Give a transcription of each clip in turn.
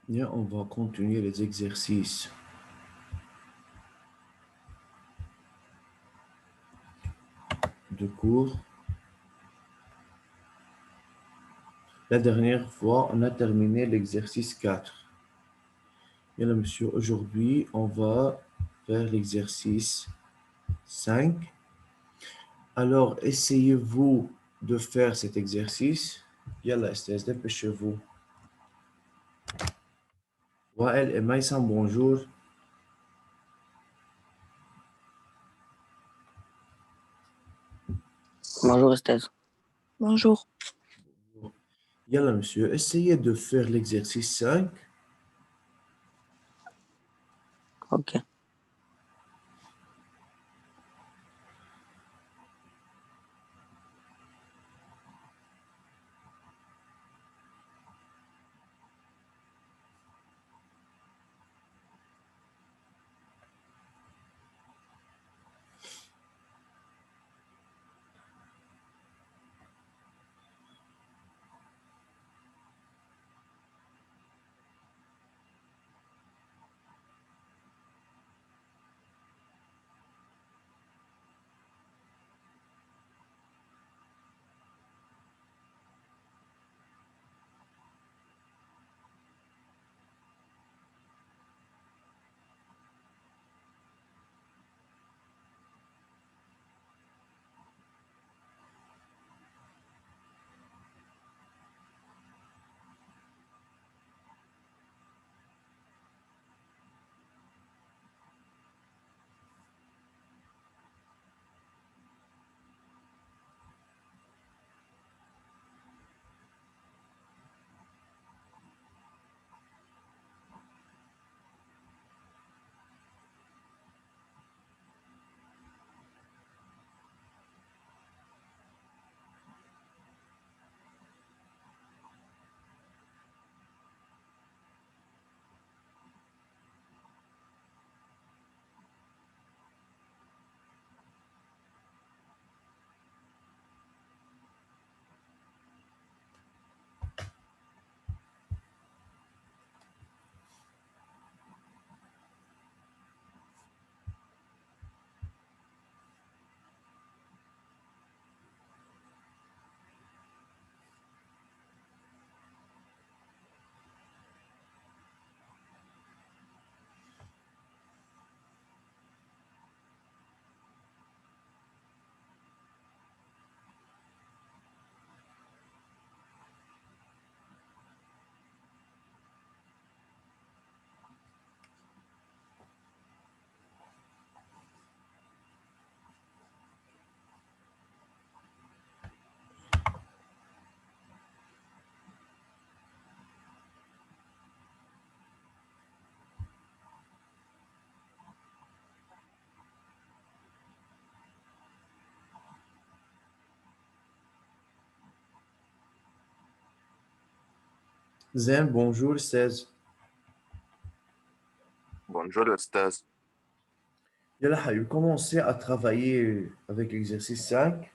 Bien, on va continuer les exercices de cours. La dernière fois, on a terminé l'exercice 4. Bien, monsieur, aujourd'hui, on va faire l'exercice 5. Alors, essayez-vous de faire cet exercice. Yalla, Estes, dépêchez-vous. Wael et Maïsam, bonjour. Bonjour Estelle. Bonjour. Yalla, monsieur, essayez de faire l'exercice 5. Ok. Zen, bonjour, 16. Bonjour, Estelle. Yalla, Habib, commencez à travailler avec l'exercice 5.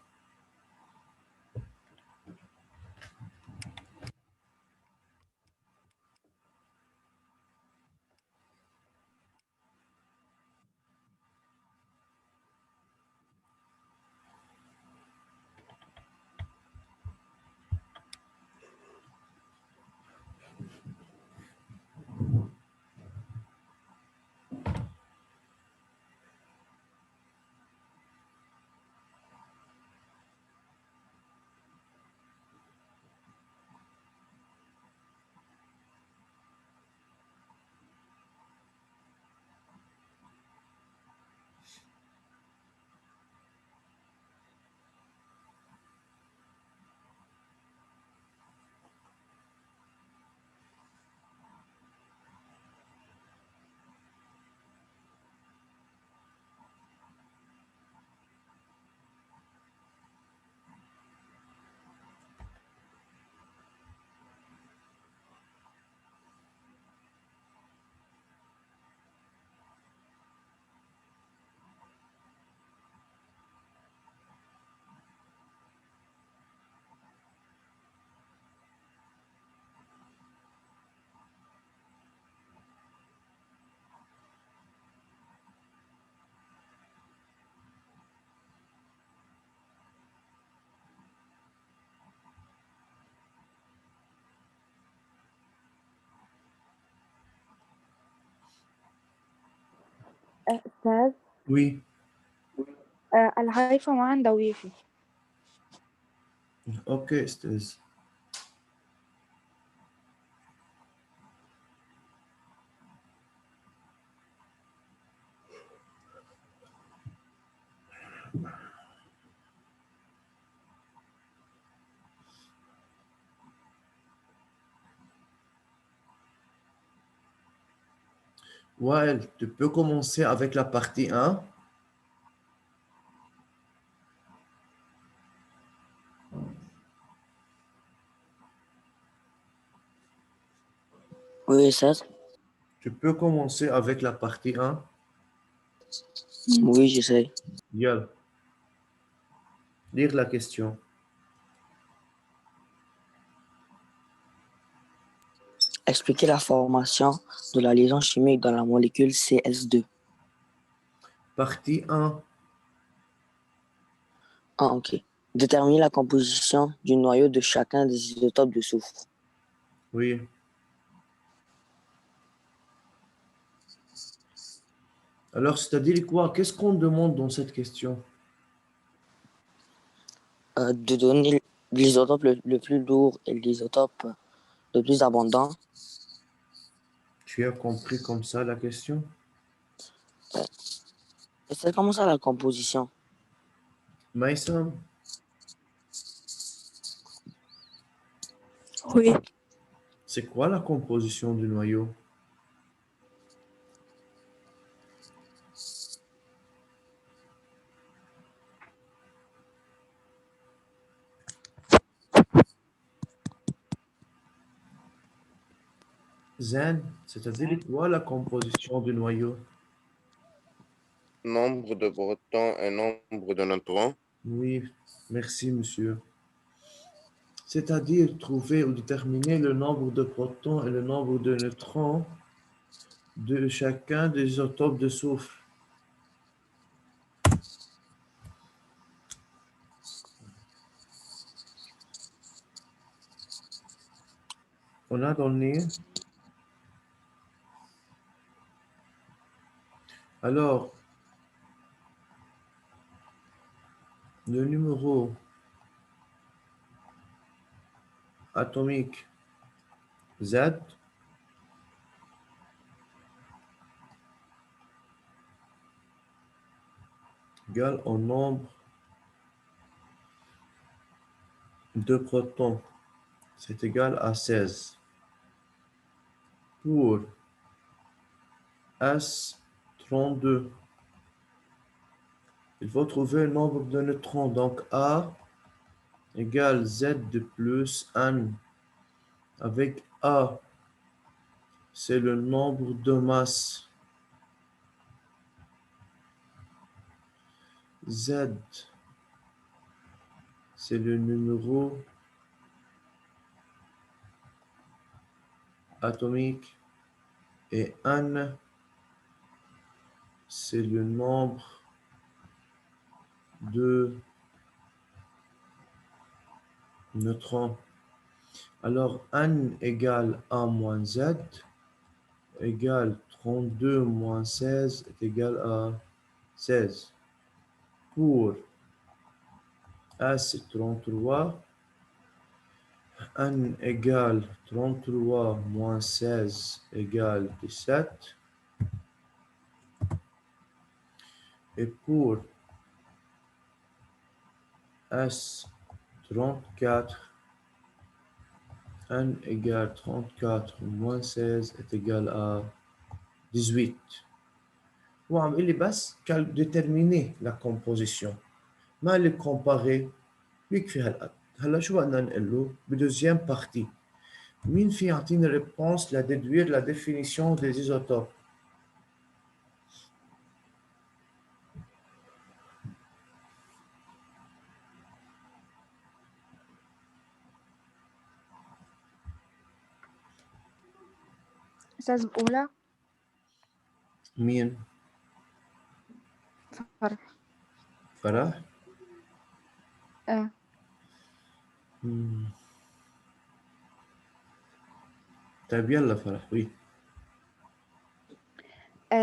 أستاذ Oui. الهايفة ما عندها ويفي. Ok, أستاذ. Wael, tu peux commencer avec la partie 1. Oui, Ustaz. Tu peux commencer avec la partie 1. Oui, j'essaie. Yal. Lire la question. Expliquer la formation de la liaison chimique dans la molécule CS2. Partie 1. Ah, ok. Déterminer la composition du noyau de chacun des isotopes de soufre. Oui. Alors, c'est-à-dire quoi? Qu'est-ce qu'on demande dans cette question? De donner l'isotope le plus lourd et l'isotope le plus abondant. Tu as compris comme ça la question? Et c'est comment ça la composition? Maïsam, Oui. c'est quoi la composition du noyau? Zen, c'est-à-dire quoi la composition du noyau? Nombre de protons et nombre de neutrons. Oui, merci monsieur. C'est-à-dire trouver ou déterminer le nombre de protons et le nombre de neutrons de chacun des isotopes de soufre. On a donné. Alors, le numéro atomique Z égale au nombre de protons. C'est égal à 16. Pour S32, il faut trouver le nombre de neutrons. Donc A égale Z de plus N. Avec A, c'est le nombre de masses. Z, c'est le numéro atomique. Et N, c'est le nombre de neutrons. Alors, N égale A moins Z égale 32 moins 16 est égal à 16. Pour S, c'est 33. N égale 33 moins 16 égale 17. Et pour S, 34. N égale 34 moins 16 est égal à 18. وعم يقول لي بس déterminer la composition. ما اللي comparer بيكفي هالقد. هلا شو بدنا نقول له بدوزيام بارتي؟ مين في يعطيني réponse la déduire la définition des isotopes؟ أستاذ بأولى مين؟ فرح. فرح؟ آه. طيب يلا فرح وي.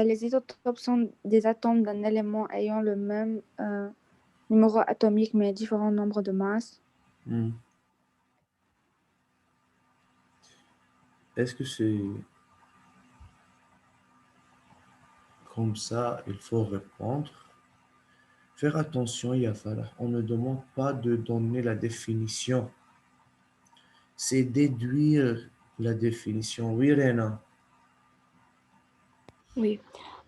Les isotopes sont des atomes d'un élément ayant le même numéro atomique mais différents nombres de masses. Hmm. Est-ce que c'est comme ça, il faut répondre? Faire attention, Yafala, on ne demande pas de donner la définition. C'est déduire la définition. Oui, Rena. Oui.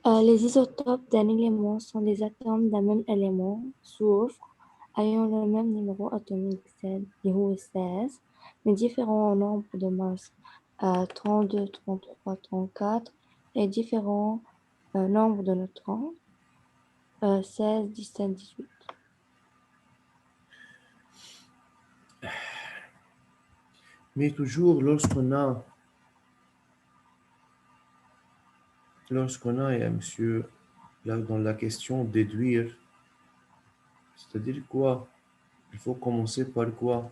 Les isotopes d'un élément sont des atomes d'un même élément, soufre, ayant le même numéro atomique, c'est 16, mais différents en nombre de masses, 32, 33, 34, et différents nombres de neutrons, 16, 17, 18. Mais toujours, monsieur, là, dans la question déduire, c'est-à-dire quoi? Il faut commencer par quoi?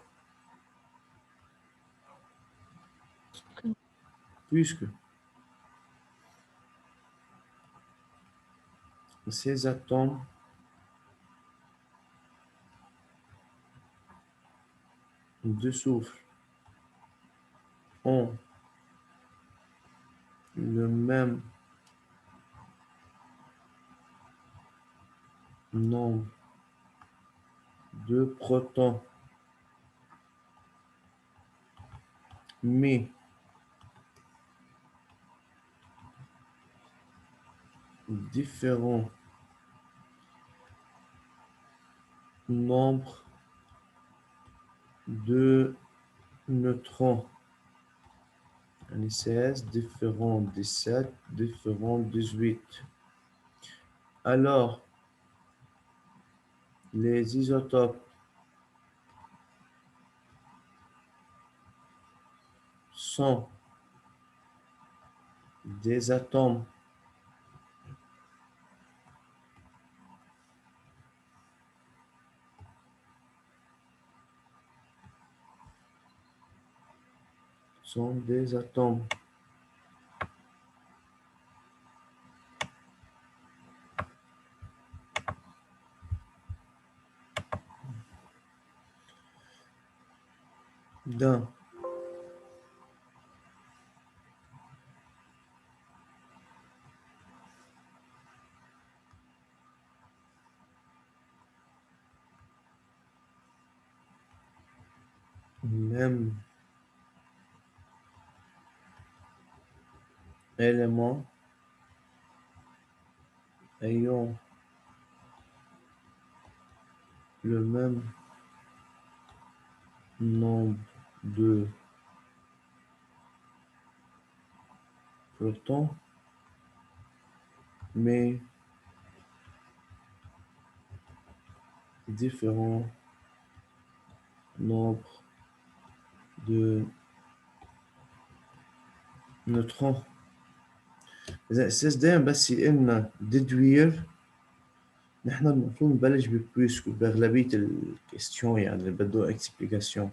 Puisque ces atomes de soufre ont le même nombre de protons, mais différents nombres de neutrons. Un 16, différent 17, différent 18. Alors, les isotopes sont des atomes sont des atomes d'un même élément ayant le même nombre de protons, mais différents nombres de neutrons. الأساس دايما بس يا إما déduire. نحن المفروض نبلش ببريسك بأغلبية الكيستيون يعني اللي بده explication.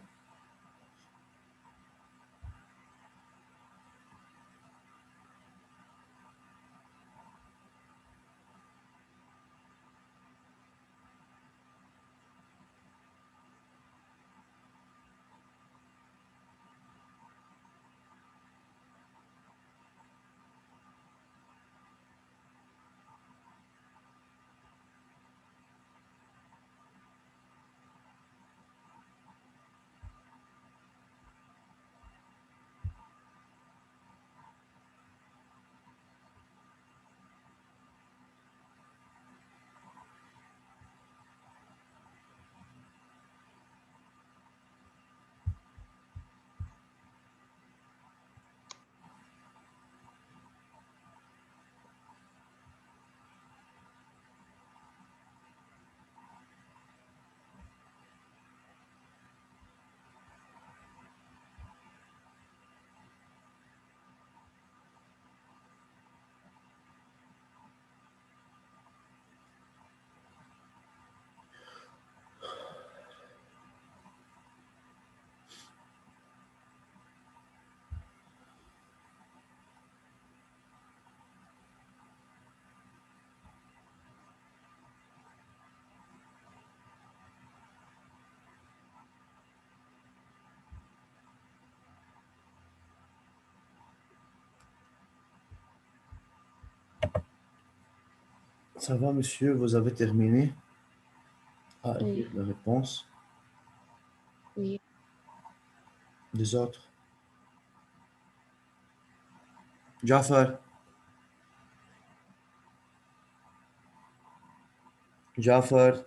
Ça va, monsieur, vous avez terminé à Oui. écrire la réponse Oui. des autres. Jafar, Jafar,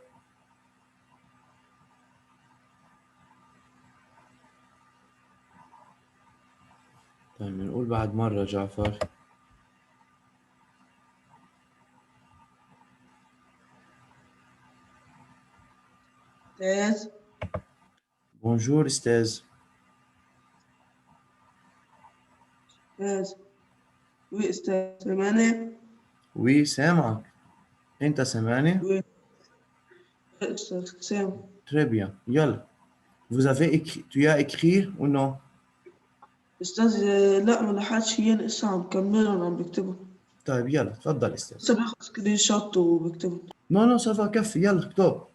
طيب نقول بعد مرة جعفر. أستاذ. Bonjour أستاذ. أستاذ. وي أستاذ سامعني؟ Oui, سامعك. أنت سامعني؟ وي أستاذ سامع. Très bien. يلا. Vous avez écrit, tu as écrit ou non? أستاذ لا ما لحقتش هي لسه عم بكملهم عم بكتبهم. طيب يلا تفضل أستاذ. لسه باخد سكرين شوت وبكتبهم. Non, non, ça va, كفي. يلا اكتب.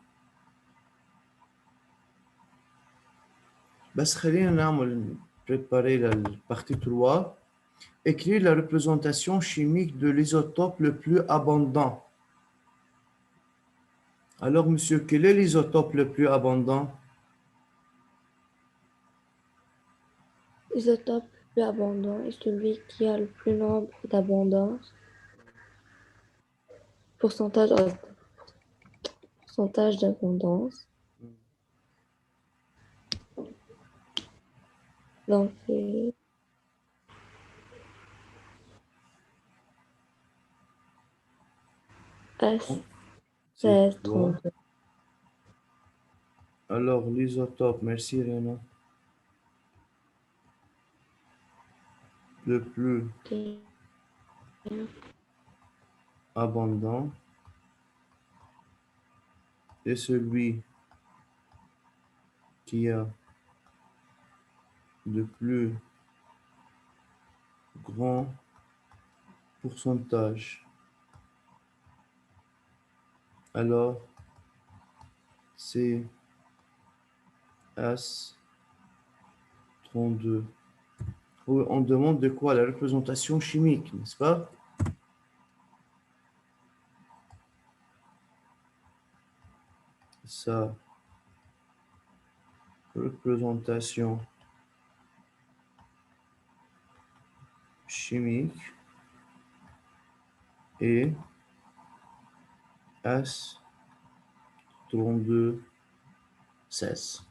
بس خلينا نعمل préparer la partie 3. Écrire la représentation chimique de l'isotope le plus abondant. Alors, monsieur, quel est l'isotope le plus abondant? L'isotope le plus abondant est celui qui a le plus nombre d'abondance. Pourcentage d'abondance. Donc, c'est C'est quoi? S1632. Alors, l'isotope, merci Réna. Le plus abondant est celui qui a le plus grand pourcentage. Alors, c'est S32. Oui, on demande de quoi? La représentation chimique, n'est-ce pas? Sa représentation chimique est S3216.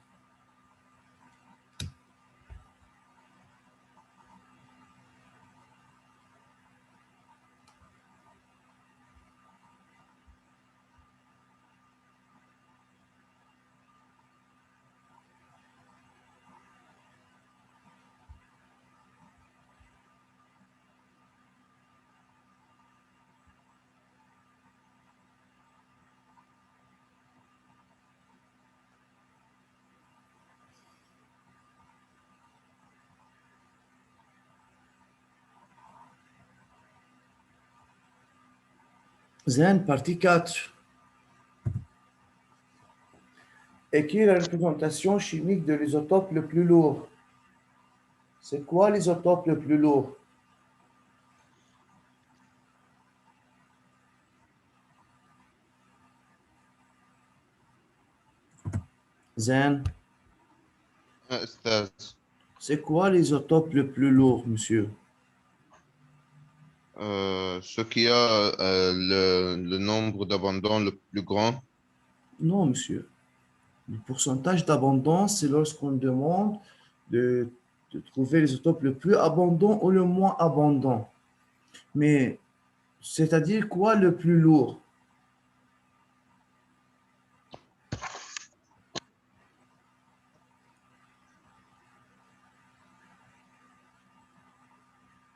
Zen, partie 4. Écrire la représentation chimique de l'isotope le plus lourd. C'est quoi l'isotope le plus lourd? Zen, أستاذ c'est quoi l'isotope le plus lourd, monsieur? ce qui a le nombre d'abondants le plus grand. Non, monsieur. Le pourcentage d'abondance, c'est lorsqu'on demande de, de trouver l'isotope le plus abondant ou le moins abondant. Mais, c'est-à-dire quoi le plus lourd?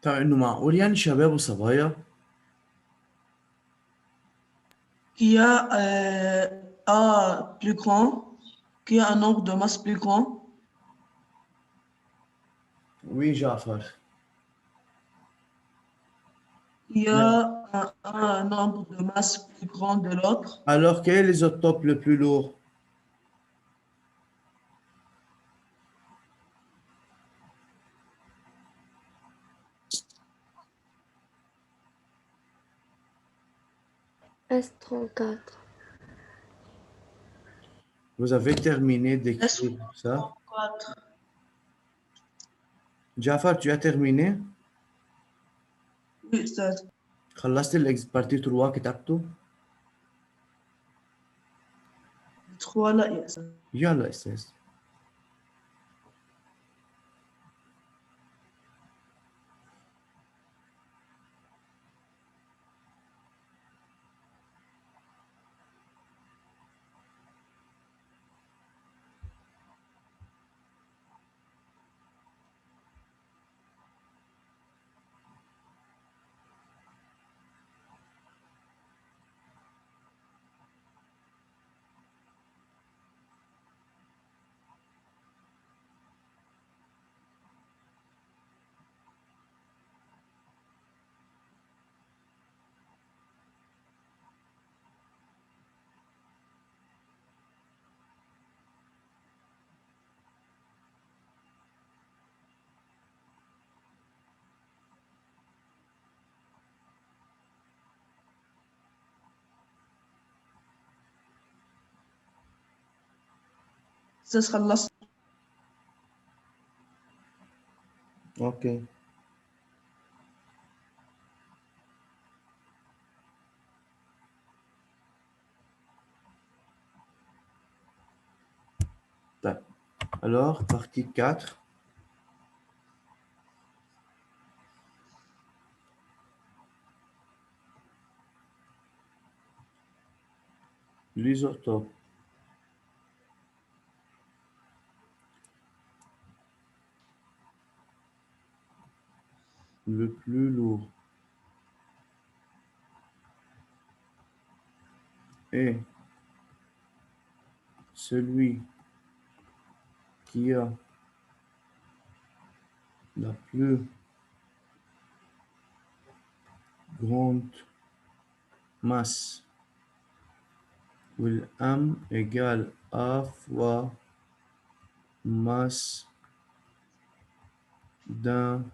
طبعا انه معقول يعني شباب وصبايا Qui a A plus grand, qui a un nombre de masse plus grand. Oui, Jafar. Qui a un nombre de masse plus grand de l'autre. Alors, quel est l'isotope le plus lourd? S34. Vous avez terminé d'écrire ça? S34. Jafar, tu as terminé? Oui, أستاذ. خلصت البارتي 3 كتبته؟ 3 لا يا أستاذ. يلا استاذ. أستاذ خلصت. اوكي. طيب. Alors, partie 4. L'isotope. Le plus lourd est celui qui a la plus grande masse, où M égale A fois masse d'un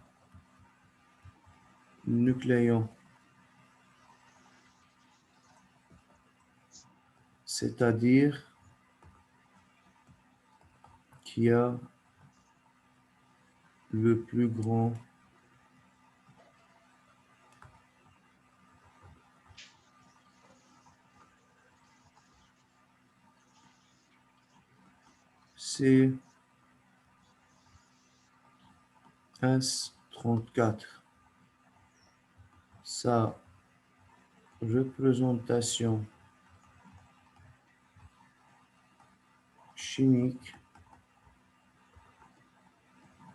nucléon, c'est-à-dire qui a le plus grand c'est S34. Sa représentation chimique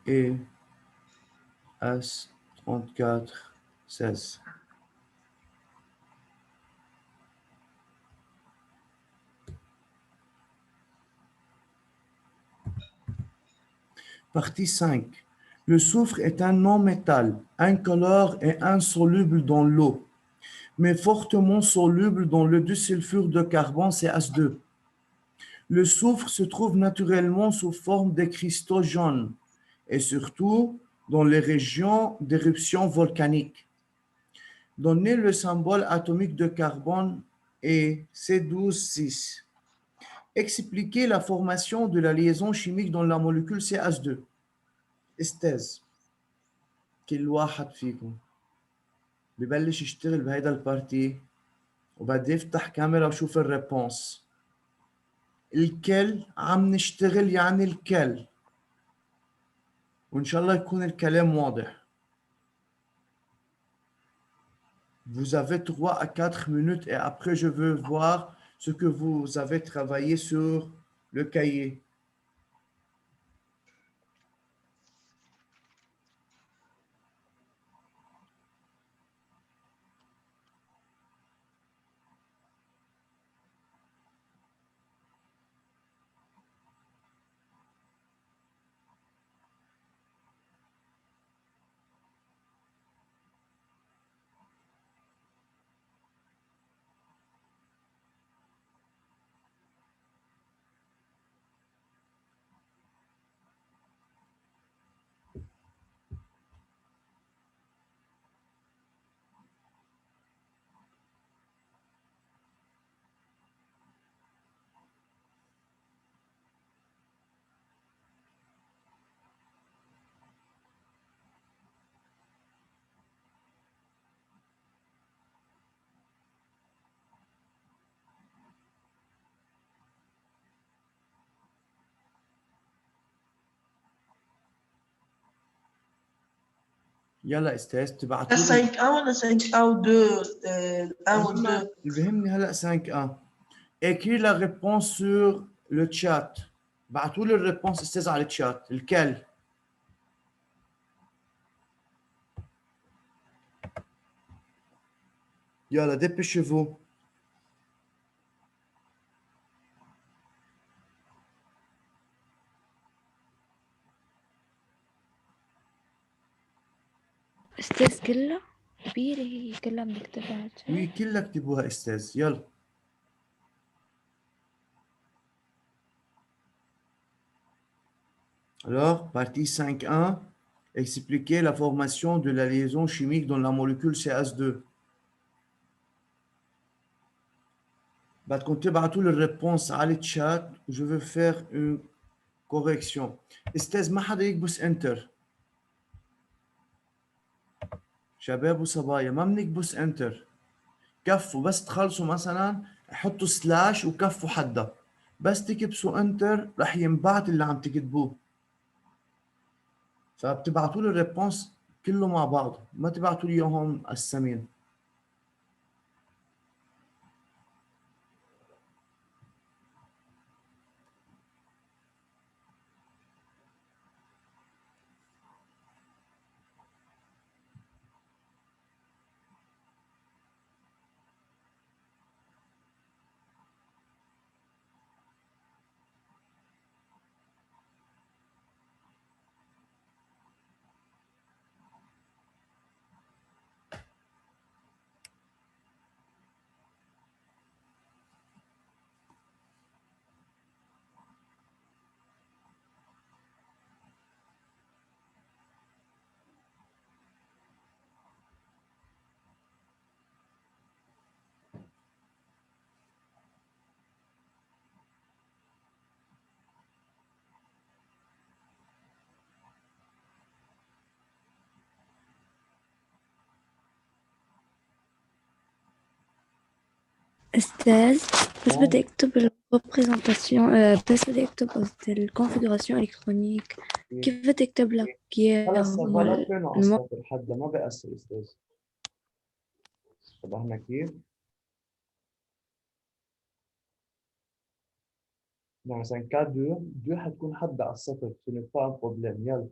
est S34 16. Partie 5. Le soufre est un non-métal, incolore et insoluble dans l'eau, mais fortement soluble dans le disulfure de carbone CH2. Le soufre se trouve naturellement sous forme de cristaux jaunes et surtout dans les régions d'éruption volcanique. Donnez le symbole atomique de carbone est C12,6. Expliquez la formation de la liaison chimique dans la molécule CH2. استاذ كل واحد فيكم ببلش يشتغل بهيدا البارتي وبدي يفتح كاميرا وشوف الريبونس. الكل عم نشتغل يعني الكل، وإن شاء الله يكون الكلام واضح. Vous avez 3 à 4 minutes et après je veux voir ce que vous avez travaillé sur le cahier. يلا استاذ La تبعتوا لي 5A ou la 5A ou 2, 1 ou 2. اللي بيهمني هلا 5A. écris la réponse sur le chat. بعتوا لي الريبونس استاذ على الشات الكل. يلا dépêchez-vous. أستاذ كلها كبيرة هي كلها بنكتبها oui كلها اكتبوها استاذ يلا. Alors, partie 5.1, expliquer la formation de la liaison chimique dans la molécule CH2. بدكم تبعتوا لي الريبونس على الشات وجو vais faire une correction. استاذ ما حدا يكبس انتر. شباب وصبايا ما بنكبس انتر. كفوا بس تخلصوا مثلا حطوا سلاش وكفوا حدا. بس تكبسوا انتر رح ينبعت اللي عم تكتبوه. فبتبعتوا لي الريبونس كله مع بعض، ما تبعتوا لي اياهم مقسمين. أستاذ بس بدي أكتب الريبريزنتاسيون بس بدي أكتب قصدي الكونفيغوراسيون إلكترونيك كيف بدي أكتب لك إياها خلص صار لا تبينوا على السطر حدا ما بيأثر استاذ. شبهنا كيف؟ يعني مثلا K2 2 حتكون حدا على السطر، ce n'est pas un problème. يلا